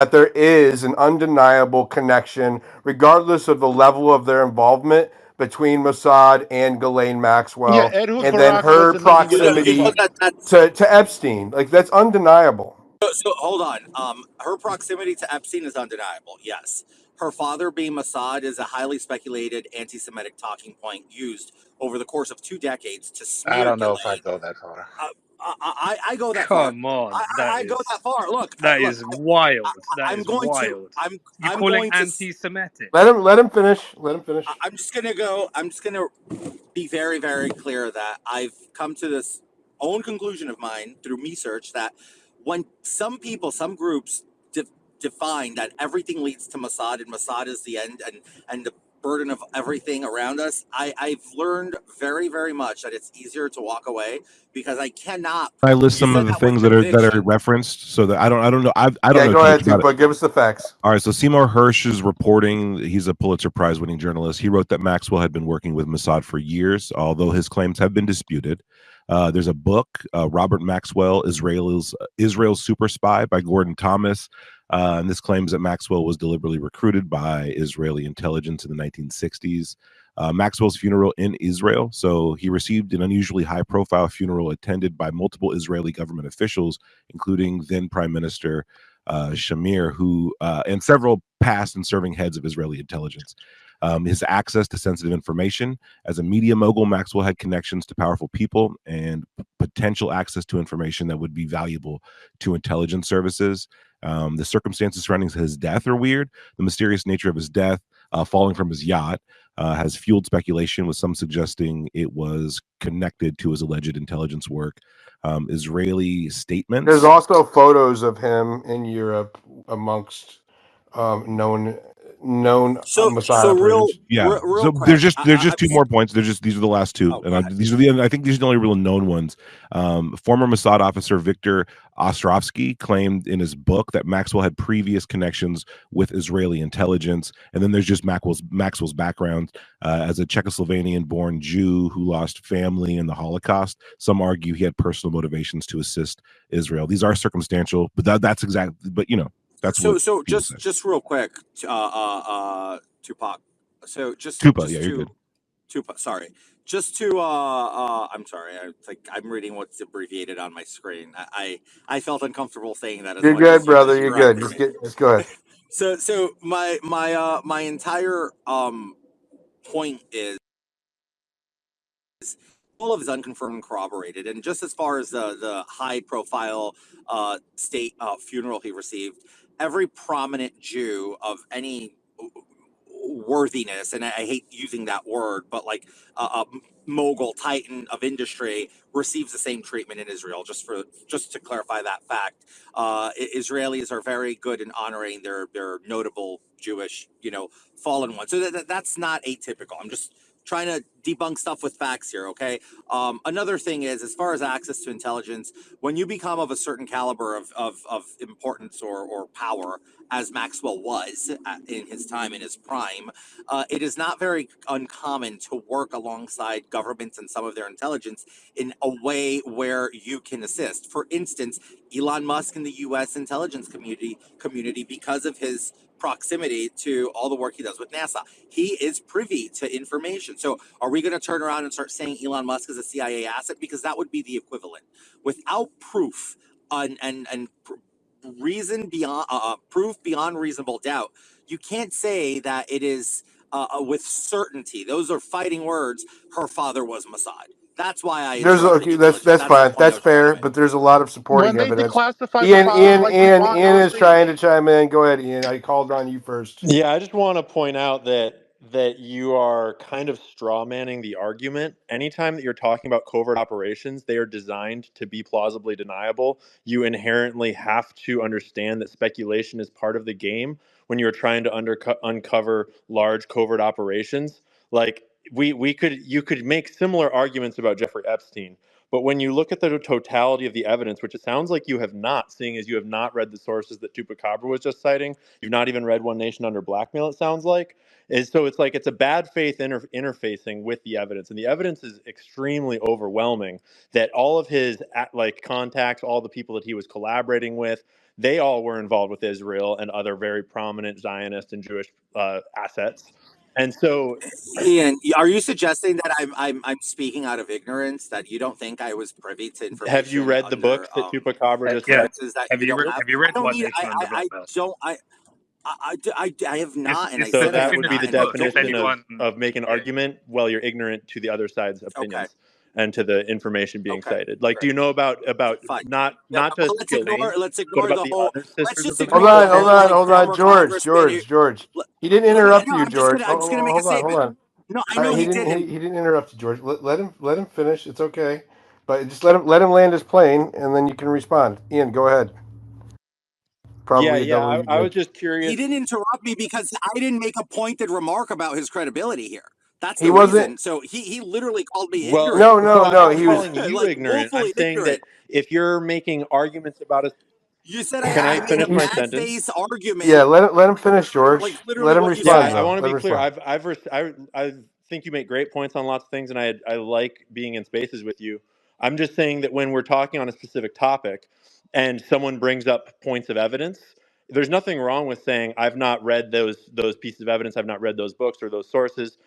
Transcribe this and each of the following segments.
that there is an undeniable connection, regardless of the level of their involvement, between Mossad and Ghislaine Yeah, Maxwell, Ehud and then Barak was her in the media You know proximity yesterday. that that's to Epstein. Like, that's undeniable. so. Hold on. Her proximity to Epstein is undeniable. Yes, her father being Mossad is a highly speculated anti-Semitic talking point used over the course of 2 decades to I smear don't know if I'd Ghislaine. go that far. I go that far. Come on, that I go is that far. Look, that look. is wild. That I'm is going to. wild. You I'm calling going to. anti-Semitic? Let him finish. Let him finish. I'm just gonna go. I'm just gonna be very, very clear that I've come to this own conclusion of mine through research that when some people, some groups define that everything leads to Mossad and Mossad is the end and the burden of everything around us, I've learned very, very much that it's easier to walk away because I cannot I list some say of the that with things that are conviction. referenced, so that I don't know. I don't Yeah, know go too ahead, much about it. Tupa. Give us the facts. All right, so Seymour Hersh is reporting. He's a Pulitzer Prize winning journalist. He wrote that Maxwell had been working with Mossad for years, although his claims have been disputed. There's a book, Robert Maxwell, Israel's Super Spy by Gordon Thomas. And this claims that Maxwell was deliberately recruited by Israeli intelligence in the 1960s. Maxwell's funeral in Israel. So he received an unusually high profile funeral attended by multiple Israeli government officials, including then Prime Minister Shamir, who and several past and serving heads of Israeli intelligence. His access to sensitive information. As a media mogul, Maxwell had connections to powerful people and potential access to information that would be valuable to intelligence services. The circumstances surrounding his death are weird. The mysterious nature of his death, falling from his yacht, has fueled speculation, with some suggesting it was connected to his alleged intelligence work. Israeli statements. There's also photos of him in Europe amongst known Mossad So operators. Yeah. real So quick. there's just two more points. These are the last two, Oh, go and ahead. these are I think these are the only real known ones. Former Mossad officer Victor Ostrovsky claimed in his book that Maxwell had previous connections with Israeli intelligence, and then there's just Maxwell's background as a Czechoslovakian-born Jew who lost family in the Holocaust. Some argue he had personal motivations to assist Israel. These are circumstantial, but that's exactly. But that's what. So Say. just real quick, Tupac. So Tupa, yeah, just you're to good. Tupac. Sorry, just to I'm sorry. I'm reading what's abbreviated on my screen. I felt uncomfortable saying that as You're much good, as brother. you You're good. corrected me. Just go ahead. So my entire point is all of his unconfirmed and corroborated, and just as far as the high profile state funeral he received, every prominent Jew of any worthiness, and I hate using that word, but like a mogul titan of industry receives the same treatment in Israel. Just to clarify that fact, Israelis are very good in honoring their notable Jewish, fallen ones. So that's not atypical. I'm just trying to debunk stuff with facts here. Okay. Another thing is, as far as access to intelligence, when you become of a certain caliber of importance or power, as Maxwell was in his time, in his prime, it is not very uncommon to work alongside governments and some of their intelligence in a way where you can assist. For instance, Elon Musk in the U.S. intelligence community, because of his proximity to all the work he does with NASA, he is privy to information. So, are we going to turn around and start saying Elon Musk is a CIA asset? Because that would be the equivalent. Without proof and reason beyond proof beyond reasonable doubt, you can't say that it is with certainty. Those are fighting words. Her father was Mossad. That's why I There's interrupted okay. you. That's That's the fine. point I That's was trying to fair. make. But there's a lot of supporting When they evidence. declassify the Ian, files Ian, like we Ian, want, Ian is Osby. trying to chime in. Go ahead, Ian. I called on you first. Yeah, I just want to point out that you are kind of straw manning the argument. Anytime that you're talking about covert operations, they are designed to be plausibly deniable. You inherently have to understand that speculation is part of the game when you're trying to uncover large covert operations. Like you could make similar arguments about Jeffrey Epstein, But when you look at the totality of the evidence, which it sounds like you have not, seeing as you have not read the sources that Tupa was just citing, you've not even read One Nation Under Blackmail, it sounds like, is so it's like it's a bad faith interfacing with the evidence, and the evidence is extremely overwhelming that all of his like contacts, all the people that he was collaborating with, they all were involved with Israel and other very prominent Zionist and Jewish assets. And so, Ian, are you suggesting that I'm speaking out of ignorance, that you don't think I was privy to information? have you read the books that Tupa just Yeah. read? That Have you read One Nation Under Blackmail? I have not, and I So said that I would would be not. the And definition of making an argument while you're ignorant to the other side's opinions and to the information being cited. Like, do you know about Fine. not But just let's Ghislaine, ignore but about the the whole. other Let's sisters just of the ignore Hold the on, whole like hold on, former George, congressman who- George. He didn't interrupt you, I'm George. just gonna make a statement. Hold on. No, I know He he didn't. He didn't interrupt you, George. Let him finish. It's okay, but just let him land his plane, and then you can respond. Ian, go ahead. Probably I was just curious. He didn't interrupt me because I didn't make a pointed remark about his credibility here. That's He the wasn't- reason. So he literally called me Well, ignorant. No, I'm not he was- calling you like, ignorant. I'm woefully saying ignorant. that if you're making arguments about us, You said can I made finish a my bad sentence? face argument. Yeah, let him finish, George. Like, literally Let him what you respond. said. I want to be clear. Respond. I think you make great points on lots of things, and I like being in spaces with you. I'm just saying that when we're talking on a specific topic, and someone brings up points of evidence, there's nothing wrong with saying I've not read those pieces of evidence. I've not read those books or those sources.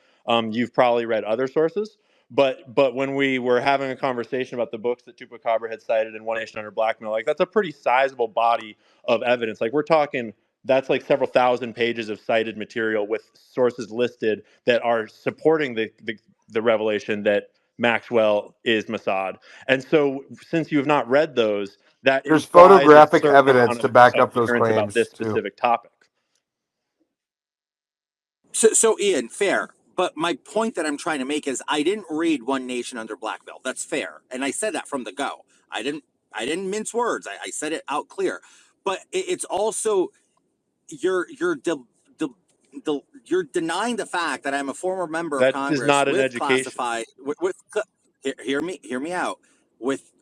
You've probably read other sources. But when we were having a conversation about the books that Tupa had cited in One Nation Under Blackmail, like that's a pretty sizable body of evidence. Like we're talking, that's like several thousand pages of cited material with sources listed that are supporting the revelation that Maxwell is Mossad. And so, since you have not read those, that There's implies a photographic certain evidence amount to back of up those ignorance about claims, this too. specific topic. So Ian, fair. But my point that I'm trying to make is I didn't read One Nation Under Blackmail. That's fair, and I said that from the go. I didn't mince words. I said it out clear. But it's also you're denying the fact that I'm a former member of That Congress is not an with education. classified hear me out, with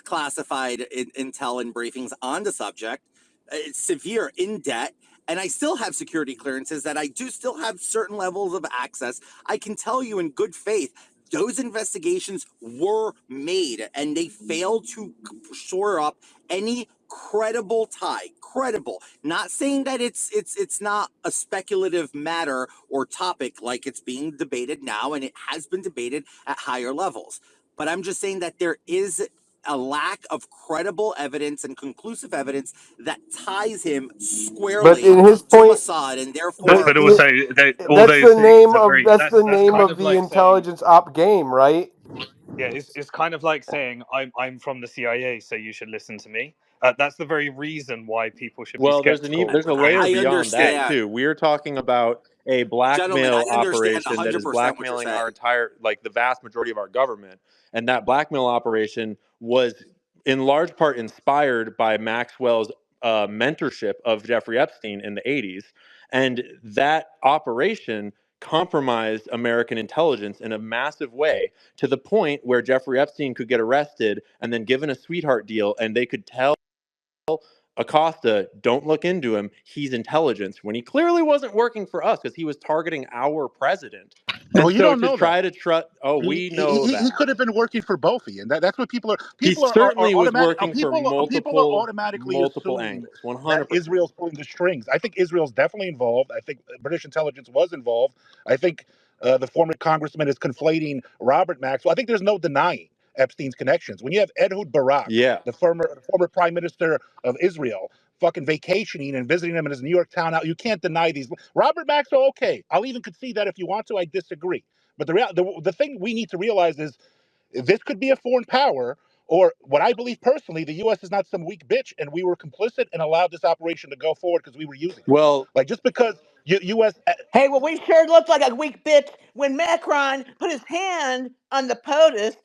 classified intel and briefings on the subject. It's severe, in debt, and I still have security clearances that I do still have certain levels of access. I can tell you in good faith those investigations were made and they failed to shore up any credible tie. Credible. Not saying that it's not a speculative matter or topic like it's being debated now, and it has been debated at higher levels. But I'm just saying that there is a lack of credible evidence and conclusive evidence that ties him squarely But in his to point, Mossad, and therefore But also, all that's those the things name are of very. that's the name kind of the like intelligence op game, right? Yeah, it's kind of like saying I'm from the CIA, so you should listen to me. That's the very reason why people should be Well, there's skeptical. a layer I beyond that understand. too. We're talking about a Gentlemen, blackmail I understand operation that is 100% what you're blackmailing saying. our entire, like the vast majority of our government, and that blackmail operation was in large part inspired by Maxwell's mentorship of Jeffrey Epstein in the 80s, and that operation compromised American intelligence in a massive way to the point where Jeffrey Epstein could get arrested and then given a sweetheart deal, and they could tell Acosta, don't look into him. He's intelligence, when he clearly wasn't working for us because he was targeting our president. And Well, you so don't to know try that. to trust, we know He that could have been working for both of you, and that's what people are. he People are certainly was automatic. working for People are multiple automatically assuming angles. that 100%. Israel's pulling the strings. I think Israel's definitely involved. I think British intelligence was involved. I think the former congressman is conflating Robert Maxwell. I think there's no denying Epstein's connections. When you have Ehud Barak, Yeah. the former prime minister of Israel, fucking vacationing and visiting him in his New York townhouse, you can't deny these. Robert Maxwell, okay, I'll even concede that if you want to. I disagree. But the thing we need to realize is this could be a foreign power, or what I believe personally, the U.S. is not some weak bitch, and we were complicit and allowed this operation to go forward because we were using it. Well, Like just because U.S. Hey, well, we sure looked like a weak bitch when Macron put his hand on the POTUS